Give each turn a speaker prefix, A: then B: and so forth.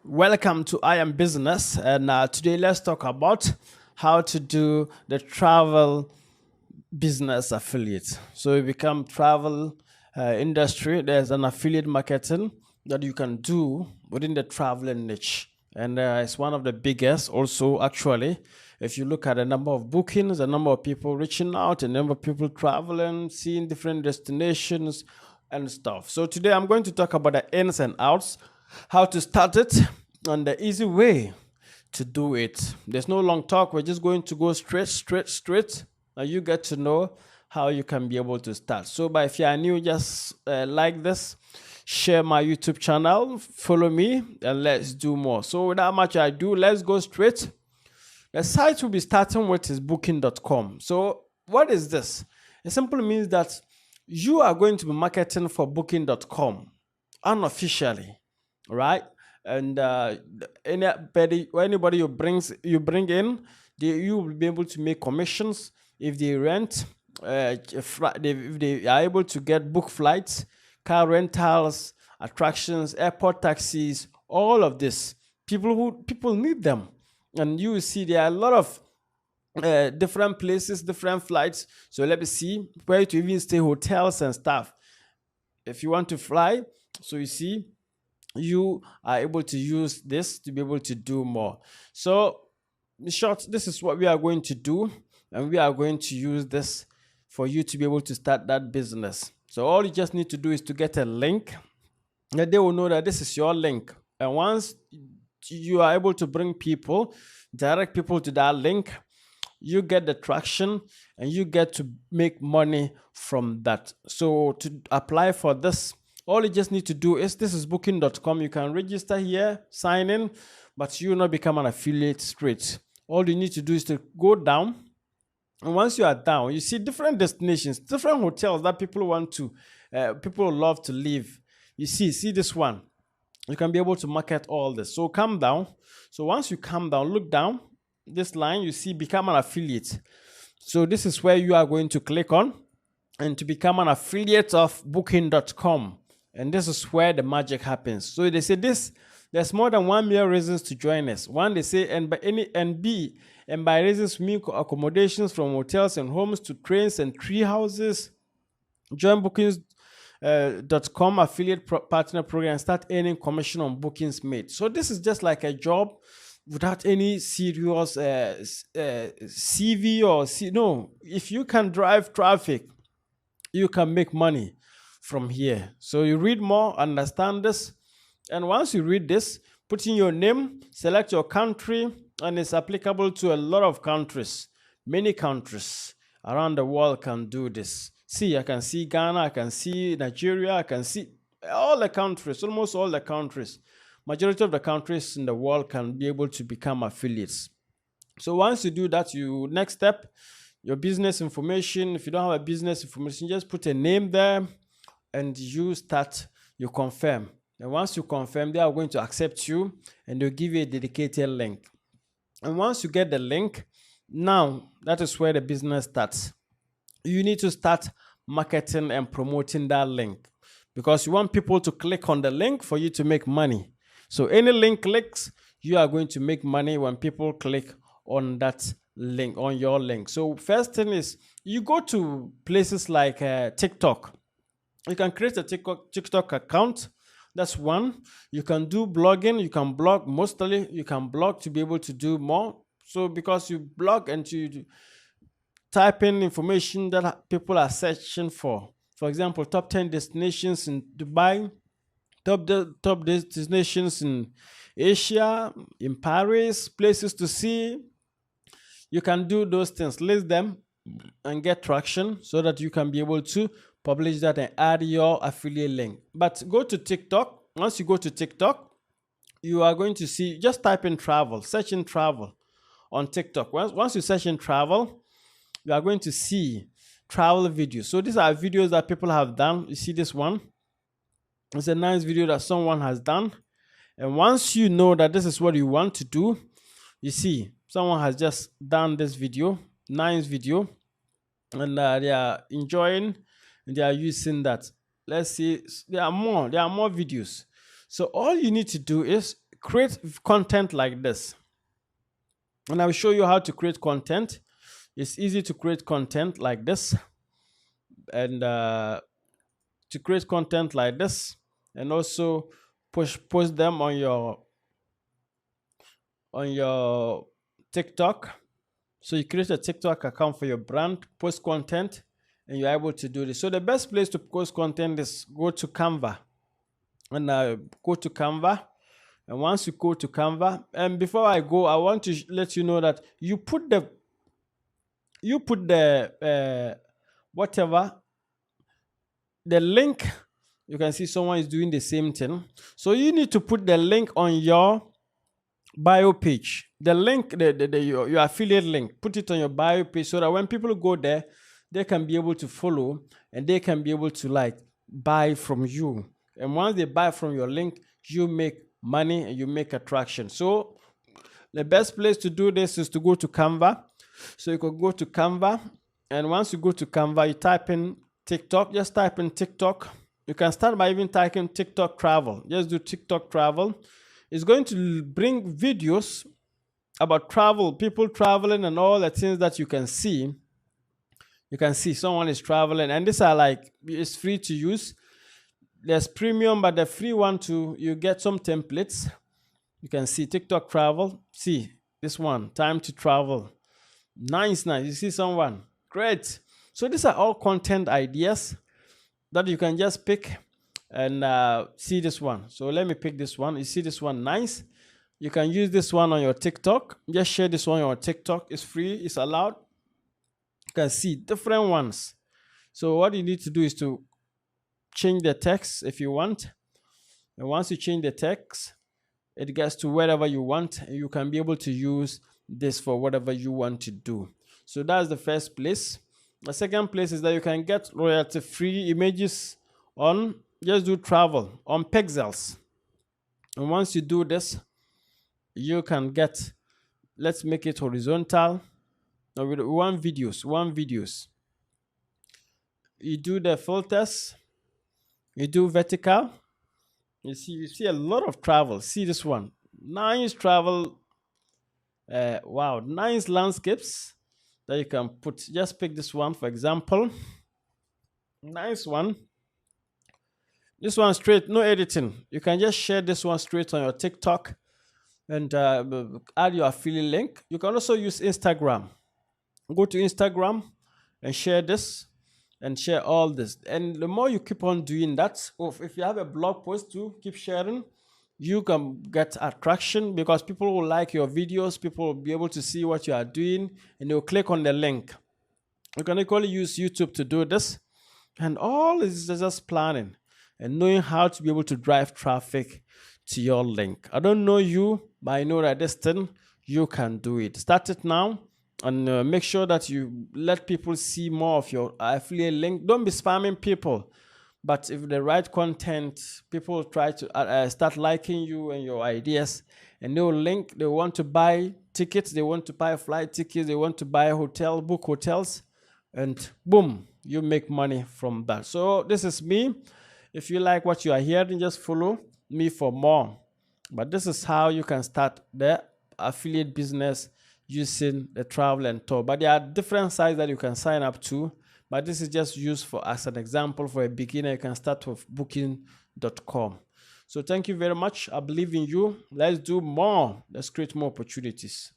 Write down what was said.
A: Welcome to I Am Business, and today let's talk about how to do the travel business affiliate. So you become travel industry. There's an affiliate marketing that you can do within the traveling niche, and it's one of the biggest. Also, actually, if you look at the number of bookings, the number of people reaching out, the number of people traveling, seeing different destinations and stuff. So today I'm going to talk about the ins and outs, how to start it, and the easy way to do it. There's no long talk. We're just going to go straight, and you get to know how you can be able to start. So, but if you are new, just like this, share my YouTube channel, follow me, and let's do more. So, without much ado, let's go straight. The site we'll be starting with is booking.com. So, what is this? It simply means that you are going to be marketing for booking.com unofficially, right? And anybody you bring in, you will be able to make commissions if they rent, if they are able to get book flights, car rentals, attractions, airport taxis, all of this. People need them, and you will see there are a lot of different places, different flights. So let me see where to even stay, hotels and stuff. If you want to fly, so you see you are able to use this to be able to do more. So, in short, this is what we are going to do, and we are going to use this for you to be able to start that business. So, all you just need to do is to get a link, and they will know that this is your link. And once you are able to bring people, direct people to that link, you get the traction and you get to make money from that. So, to apply for this, all you just need to do is, this is booking.com. You can register here, sign in, but you will not become an affiliate straight. All you need to do is to go down. And once you are down, you see different destinations, different hotels that people love to live. You see this one. You can be able to market all this. So come down. So once you come down, look down this line, you see become an affiliate. So this is where you are going to click on and to become an affiliate of booking.com. And this is where the magic happens. So they say there's more than 1 million reasons to join us. One, they say, and by reasons we mean accommodations from hotels and homes to trains and tree houses. Join bookings.com affiliate partner program and start earning commission on bookings made. So this is just like a job without any serious CV or no. If you can drive traffic, you can make money from here. So you read more, understand this, and once you read this, put in your name, select your country, and it's applicable to a lot of countries. Many countries around the world can do this. See, I can see Ghana, I can see Nigeria, I can see all the countries, almost all the countries. Majority of the countries in the world can be able to become affiliates. So once you do that, next step, your business information. If you don't have a business information, just put a name there and you confirm. And once you confirm, they are going to accept you and they'll give you a dedicated link. And once you get the link, now that is where the business starts. You need to start marketing and promoting that link because you want people to click on the link for you to make money. So any link clicks, you are going to make money when people click on that link, on your link. So first thing is, you go to places like TikTok. You can create a TikTok account. That's one. You can do blogging. You can blog. Mostly, you can blog to be able to do more. So because you blog and you type in information that people are searching for. For example, top 10 destinations in Dubai, top destinations in Asia, in Paris, places to see. You can do those things, list them, and get traction so that you can be able to publish that and add your affiliate link. But go to TikTok. Once you go to TikTok, you are going to see, just type in travel, search in travel on TikTok. Once you search in travel, you are going to see travel videos. So these are videos that people have done. You see this one? It's a nice video that someone has done. And once you know that this is what you want to do, you see, someone has just done this video, nice video, and they are enjoying and they are using that. Let's see, there are more videos. So all you need to do is create content like this. And I'll show you how to create content. It's easy to create content like this, and to create content like this, and also post them on your TikTok. So you create a TikTok account for your brand, post content, and you're able to do this. So the best place to post content is go to Canva, and go to Canva. And once you go to Canva, and before I go, I want to let you know that you put the whatever, the link. You can see someone is doing the same thing. So you need to put the link on your bio page. The link, your affiliate link, put it on your bio page so that when people go there, they can be able to follow and they can be able to like buy from you. And once they buy from your link, you make money and you make attraction. So the best place to do this is to go to Canva. So you can go to Canva, and once you go to Canva, you type in TikTok. Just type in TikTok. You can start by even typing TikTok travel. Just do TikTok travel. It's going to bring videos about travel, people traveling, and all the things that you can see. You can see someone is traveling, and these are like, it's free to use. There's premium, but the free one too, you get some templates. You can see TikTok travel. See this one, time to travel. Nice. You see someone, great. So these are all content ideas that you can just pick and see this one. So let me pick this one. You see this one, nice. You can use this one on your TikTok. Just share this one on your TikTok. It's free, it's allowed. You can see different ones. So what you need to do is to change the text if you want. And once you change the text, it gets to wherever you want, and you can be able to use this for whatever you want to do. So that's the first place. The second place is that you can get royalty-free images on, just do travel on Pexels. And once you do this, you can get, let's make it horizontal. Now with one videos. You do the filters, you do vertical. You see a lot of travel. See this one, nice travel. Wow, nice landscapes that you can put. Just pick this one, for example. Nice one. This one straight, no editing. You can just share this one straight on your TikTok and add your affiliate link. You can also use Instagram. Go to Instagram and share this and share all this. And the more you keep on doing that, if you have a blog post too, keep sharing, you can get attraction because people will like your videos, people will be able to see what you are doing, and they'll click on the link. You can equally use YouTube to do this. And all is just planning and knowing how to be able to drive traffic to your link. I don't know you, but I know that this thing, you can do it. Start it now. And make sure that you let people see more of your affiliate link. Don't be spamming people. But if the right content, people try to start liking you and your ideas. And they will link, they want to buy tickets, they want to buy flight tickets, they want to buy book hotels. And boom, you make money from that. So this is me. If you like what you are hearing, just follow me for more. But this is how you can start the affiliate business using the travel and tour. But there are different sites that you can sign up to, but this is just used for as an example. For a beginner, you can start with booking.com. So thank you very much. I believe in you. Let's do more. Let's create more opportunities.